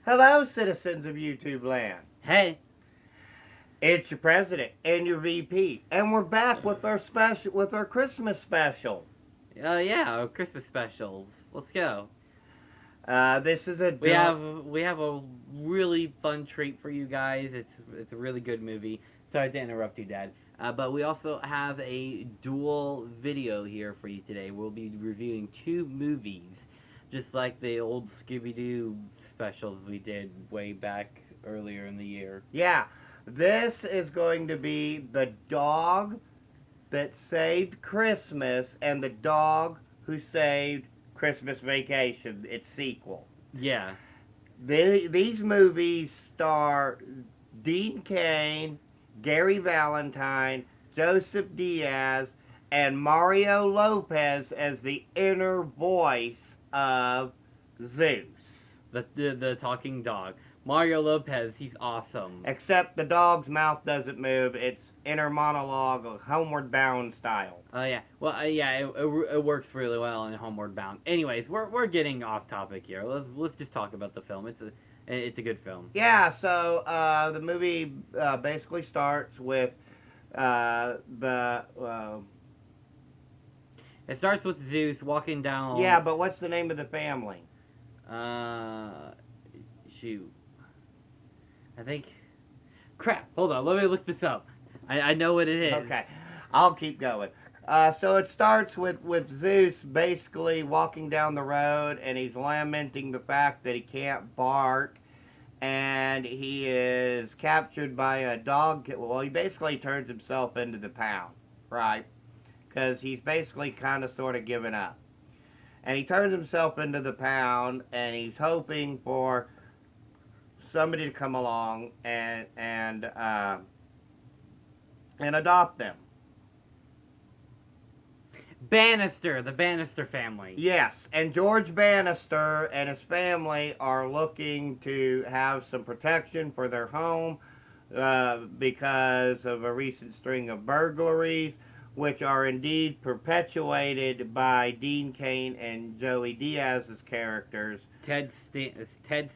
Hello, citizens of YouTube land. Hey. It's your president and your VP, and we're back with our Christmas special. Yeah, our Christmas specials. Let's go. This is a We have a really fun treat for you guys. It's a really good movie. Sorry to interrupt you, Dad. But we also have a dual video here for you today. We'll be reviewing two movies, just like the old Scooby Doo specials we did way back earlier in the year. Yeah, this is going to be The Dog That Saved Christmas and The Dog Who Saved Christmas Vacation, its sequel. Yeah. These movies star Dean Cain, Gary Valentine, Joseph Diaz, and Mario Lopez as the inner voice of Zeus. The talking dog. Mario Lopez, he's awesome. Except the dog's mouth doesn't move. It's inner monologue, Homeward Bound style. Oh yeah. Well, yeah, it works really well in Homeward Bound. Anyways, we're getting off topic here. Let's just talk about the film. It's a good film. Yeah. So the movie basically starts with It starts with Zeus walking down. Yeah, but what's the name of the family? Shoot. I think. Crap. Hold on. Let me look this up. I know what it is. Okay, I'll keep going. So it starts with Zeus basically walking down the road, and he's lamenting the fact that he can't bark, and he is captured by a dog. Well, he basically turns himself into the pound, right? Because he's basically kind of sort of given up. And he turns himself into the pound, and he's hoping for somebody to come along and adopt them. Bannister, the Bannister family. Yes, and George Bannister and his family are looking to have some protection for their home because of a recent string of burglaries, which are indeed perpetuated by Dean Cain and Joey Diaz's characters. Ted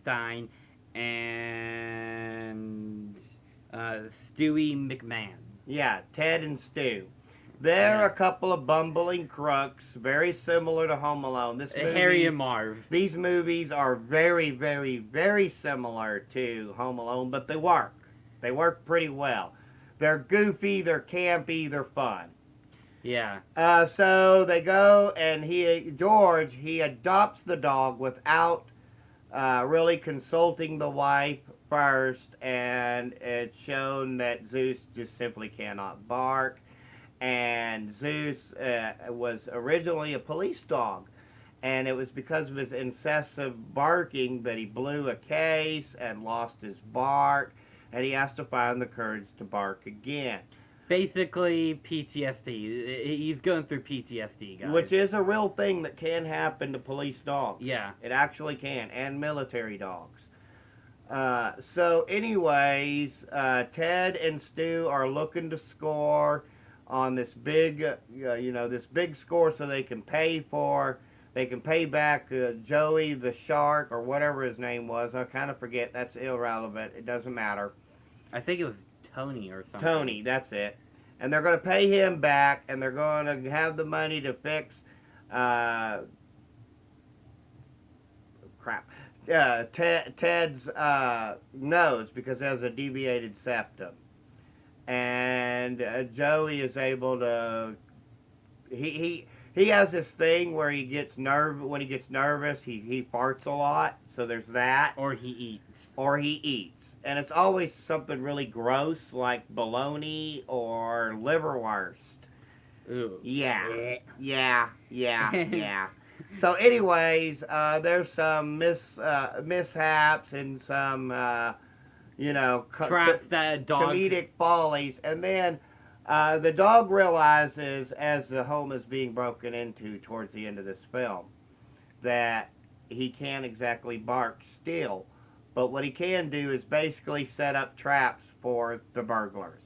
Stein and Stewie McMahon. Yeah, Ted and Stu. They're a couple of bumbling crooks, very similar to Home Alone. Harry and Marv. These movies are very, very, very similar to Home Alone, but they work. They work pretty well. They're goofy, they're campy, they're fun. Yeah. So they go and George adopts the dog without really consulting the wife first, and it's shown that Zeus just simply cannot bark. And Zeus was originally a police dog, and it was because of his incessant barking that he blew a case and lost his bark, and he has to find the courage to bark again. Basically, PTSD. He's going through PTSD, guys. Which is a real thing that can happen to police dogs. Yeah. It actually can, and military dogs. So anyways, Ted and Stu are looking to score on this big, this big score so they can pay back Joey the Shark, or whatever his name was. I kind of forget. That's irrelevant. It doesn't matter. I think it was Tony or something. Tony, that's it. And they're going to pay him back, and they're going to have the money to fix, Ted's nose, because it has a deviated septum. And Joey is able to, he has this thing where when he gets nervous, he farts a lot, so there's that. Or he eats. And it's always something really gross, like bologna or liverwurst. Ooh. Yeah. So anyways, there's some mishaps and some, traps that dog... comedic follies. And then the dog realizes, as the home is being broken into towards the end of this film, that he can't exactly bark still. But what he can do is basically set up traps for the burglars.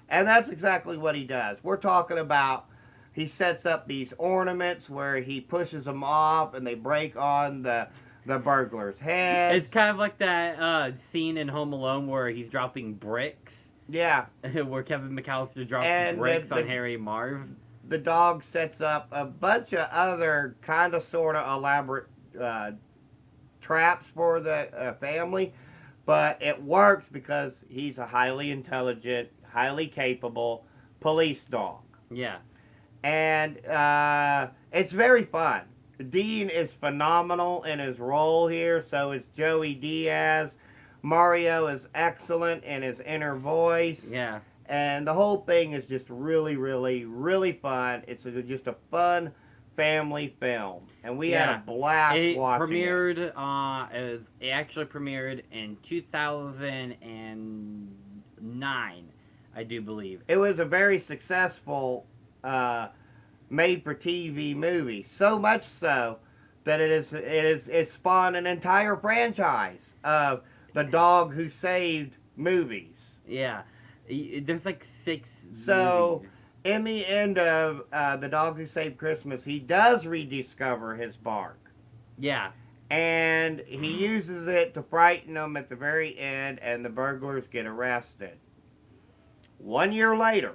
And that's exactly what he does. We're talking about, he sets up these ornaments where he pushes them off and they break on the the burglar's head. It's kind of like that scene in Home Alone where he's dropping bricks, Yeah, where Kevin McAllister drops And bricks the- on Harry Marv. the dog sets up a bunch of other kind of sort of elaborate traps for the family, but it works because he's a highly intelligent, highly capable police dog. Yeah. And it's very fun. Dean is phenomenal in his role here, so is Joey Diaz. Mario is excellent in his inner voice. Yeah. And the whole thing is just really, really, really fun. It's just a fun family film. And we had a blast It watching premiered. It actually premiered in 2009, I do believe. it. It was a very successful made-for-TV movie. So much so that it spawned an entire franchise of the Dog Who Saved movies. Yeah. There's like 6 So, movies. in the end of The Dog Who Saved Christmas, he does rediscover his bark. Yeah. And he uses it to frighten them at the very end, and the burglars get arrested. 1 year later,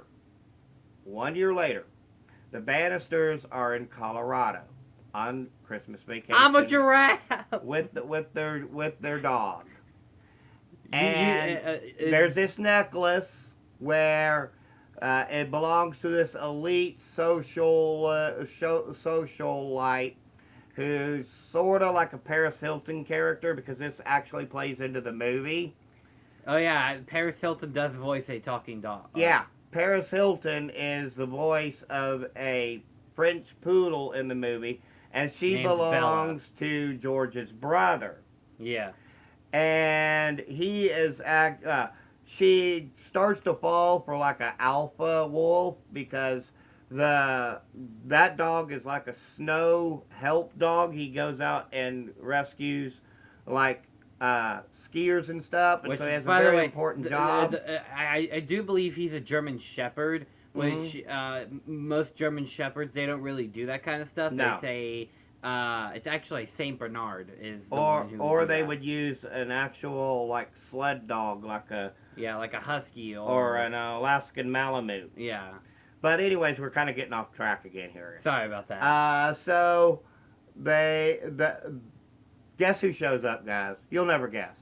the Bannisters are in Colorado on Christmas vacation. I'm a giraffe. with their dog. You- And there's this necklace where it belongs to this elite socialite who's sort of like a Paris Hilton character, because this actually plays into the movie. Oh yeah, Paris Hilton does voice a talking dog. Yeah, Paris Hilton is the voice of a French poodle in the movie, and she Named belongs to George's brother. Yeah. And he is she starts to fall for like an alpha wolf, because that dog is like a snow help dog. He goes out and rescues like skiers and stuff, and Which, so he has a by the very way, important job. I do believe he's a German Shepherd, which most German Shepherds, they don't really do that kind of stuff. No. It's actually Saint Bernard is the Or one who or do they that. would use an actual like sled dog, like like a husky or an Alaskan Malamute. yeah. But anyways, we're kind of getting off track again here. Sorry about that. So guess who shows up, guys? You'll never guess.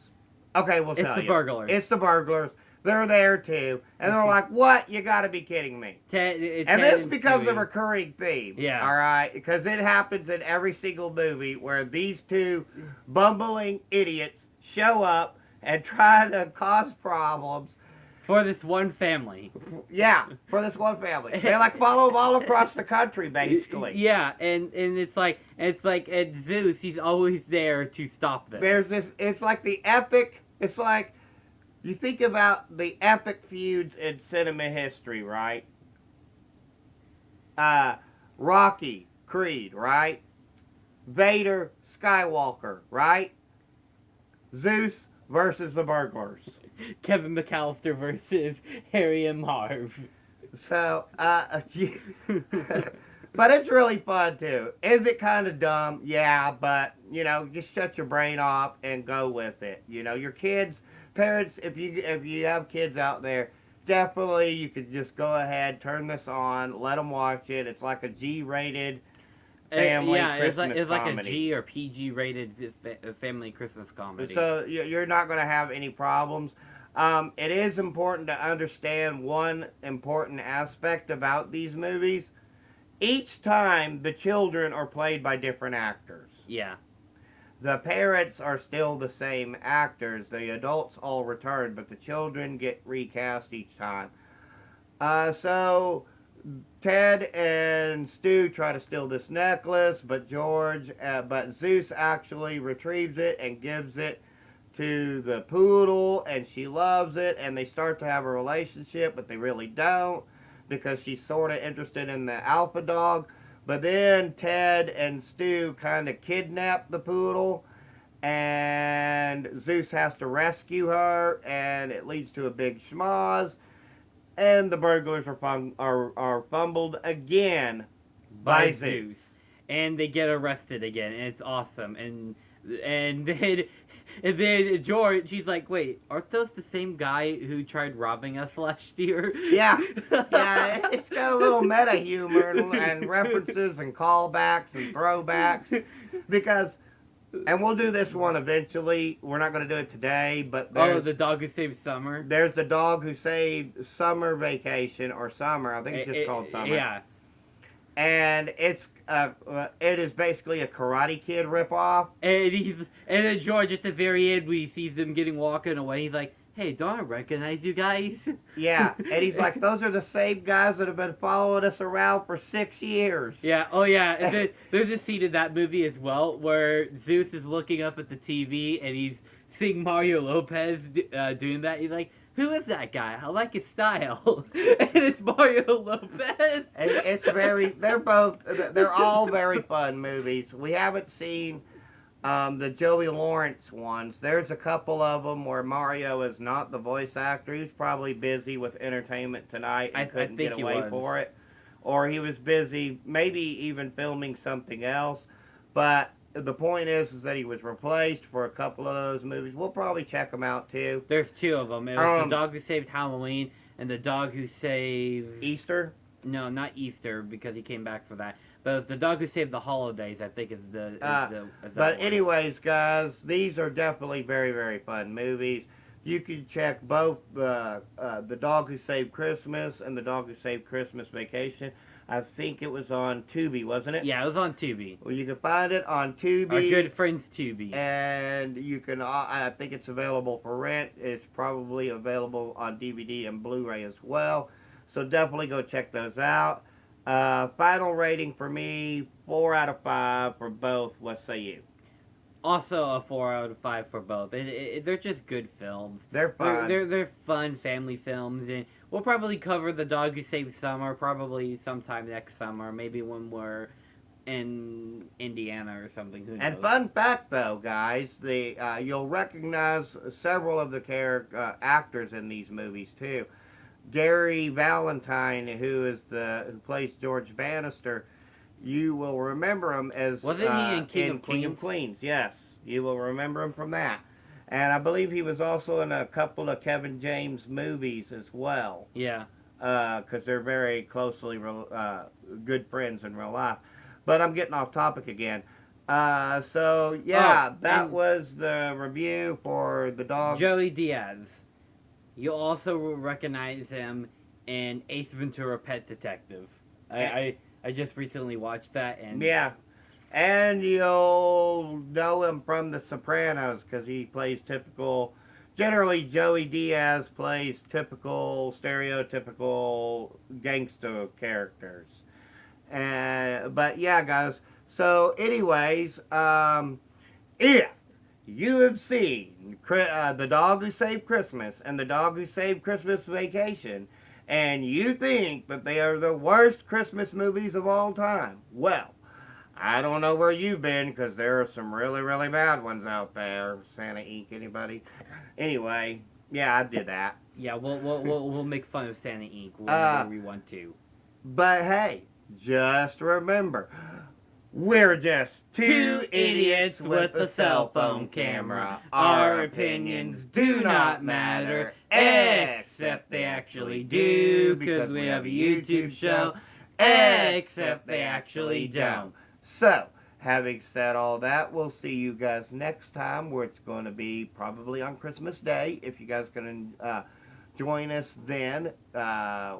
Okay, we'll It's tell the you. burglars. It's the burglars. They're there too, and they're like, "What? You got to be kidding me!" And this becomes a recurring theme. Yeah. All right, because it happens in every single movie where these two bumbling idiots show up and try to cause problems. for this one family. Yeah, for this one family. They like follow them all across the country, basically. Yeah, and it's like at Zeus, he's always there to stop them. There's this. It's like the epic. It's like you think about the epic feuds in cinema history, right? Rocky, Creed, right? Vader, Skywalker, right? Zeus versus the burglars. Kevin McAllister versus Harry and Marv. So, but it's really fun too. Is it kind of dumb? Yeah, but you know, just shut your brain off and go with it. You know, your kids, parents, if you have kids out there, definitely you could just go ahead, turn this on, let them watch it. It's like a G-rated family Christmas it's like a comedy. G or PG rated family Christmas comedy. So you're not going to have any problems. It is important to understand one important aspect about these movies. Each time, the children are played by different actors. Yeah. The parents are still the same actors. The adults all return, but the children get recast each time. So Ted and Stu try to steal this necklace, but Zeus actually retrieves it and gives it to the poodle, and she loves it, and they start to have a relationship, but they really don't, because she's sort of interested in the alpha dog. But then Ted and Stu kind of kidnap the poodle, and Zeus has to rescue her, and it leads to a big schmoz, and the burglars are fumbled again by Zeus. And they get arrested again, and it's awesome. And And then George, she's like, wait, aren't those the same guy who tried robbing us last year? Yeah. Yeah, it's got a little meta humor and references and callbacks and throwbacks because, and we'll do this one eventually. We're not going to do it today, but Oh, the dog who saved summer. there's the dog who saved Summer Vacation or Summer. I think it's just called Summer. Yeah. And it is basically a Karate Kid ripoff. And then George at the very end, we sees them walking away. He's like, "Hey, don't I recognize you guys?" Yeah, and he's like, "Those are the same guys that have been following us around for 6 years." Yeah. Oh yeah. And then there's a scene in that movie as well where Zeus is looking up at the TV and he's seeing Mario Lopez doing that. He's like, "Who is that guy? I like his style." And it's Mario Lopez. And they're all very fun movies. We haven't seen the Joey Lawrence ones. There's a couple of them where Mario is not the voice actor. He was probably busy with Entertainment Tonight and couldn't get away for it. Or he was busy maybe even filming something else. But the point is that he was replaced for a couple of those movies. We'll probably check them out too. There's two of them. It was the dog who saved Halloween and the dog who saved Easter? No, not Easter because he came back for that. But it was the dog who saved the holidays. I think is the. But anyways, guys, these are definitely very, very fun movies. You can check both the Dog Who Saved Christmas and the Dog Who Saved Christmas Vacation. I think it was on Tubi, wasn't it? Yeah, it was on Tubi. Well, you can find it on Tubi. Our good friends Tubi. And you can, I think it's available for rent. It's probably available on DVD and Blu-ray as well. So definitely go check those out. Final rating for me, 4 out of 5 for both. What say you? Also a 4 out of 5 for both. They're just good films. They're fun. They're fun family films, and we'll probably cover The Dog Who Saved Summer probably sometime next summer, maybe when we're in Indiana or something. Who knows? And fun fact, though, guys, you'll recognize several of the actors in these movies too. Gary Valentine, who plays George Bannister. You will remember him as wasn't he in King of Queens? Yes, you will remember him from that. And I believe he was also in a couple of Kevin James movies as well. Yeah. Because they're very closely good friends in real life. But I'm getting off topic again. That was the review for the dog. Joey Diaz. You'll also recognize him in Ace Ventura: Pet Detective. I just recently watched that, and yeah, and you'll know him from The Sopranos because he plays typical. Generally, Joey Diaz plays typical, stereotypical gangster characters. But yeah, guys. So, anyways, if you have seen The Dog Who Saved Christmas and The Dog Who Saved Christmas Vacation, and you think that they are the worst Christmas movies of all time, well, I don't know where you've been, because there are some really, really bad ones out there. Santa Inc., anybody? Anyway, yeah, I did that. Yeah, we'll make fun of Santa Inc. whenever we want to. But hey, just remember, we're just two idiots with a cell phone camera. Our opinions do not matter, except they actually do, because we have a YouTube show, except they actually don't. So, having said all that, we'll see you guys next time, where it's going to be probably on Christmas Day. If you guys can join us then,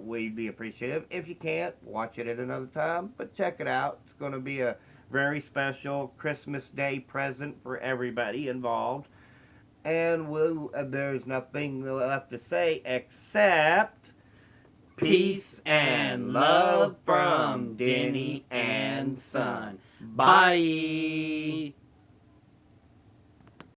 we'd be appreciative. If you can't, watch it at another time, but check it out. It's going to be a very special Christmas Day present for everybody involved. And there's nothing left to say except peace and love from Denny and Son. Bye.